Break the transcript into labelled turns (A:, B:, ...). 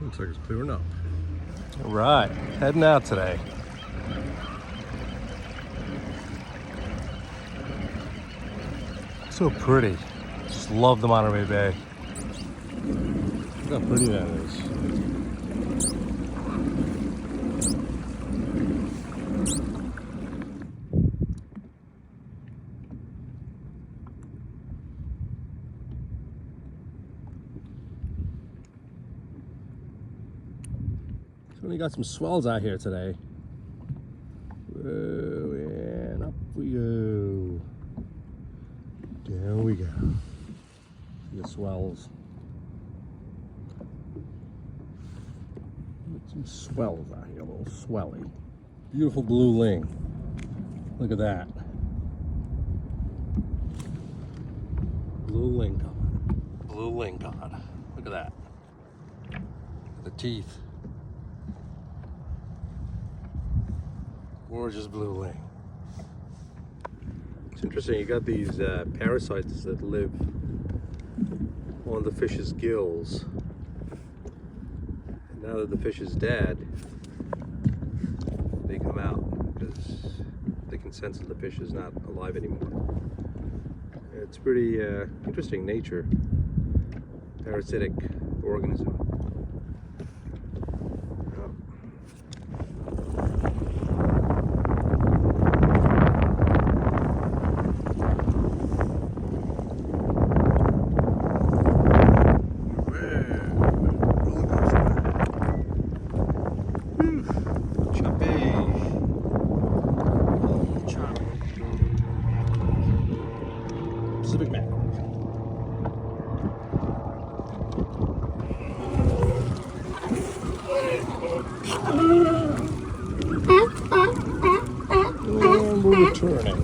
A: Looks like it's clearing up.
B: All right, heading out today. So pretty. Just love the Monterey Bay. Look how pretty that is. So we got some swells out here today. Whoa, and up we go. Down we go. See the swells. Got some swells out here, a little swelly. Beautiful blue ling. Look at that. Blue lingcod. Blue lingcod. Look at that. The teeth. Gorgeous blue ling. It's interesting, you got these parasites that live on the fish's gills. And now that the fish is dead, they come out because they can sense that the fish is not alive anymore. It's pretty interesting nature, parasitic organism. Pacific mackerel. And we're returning.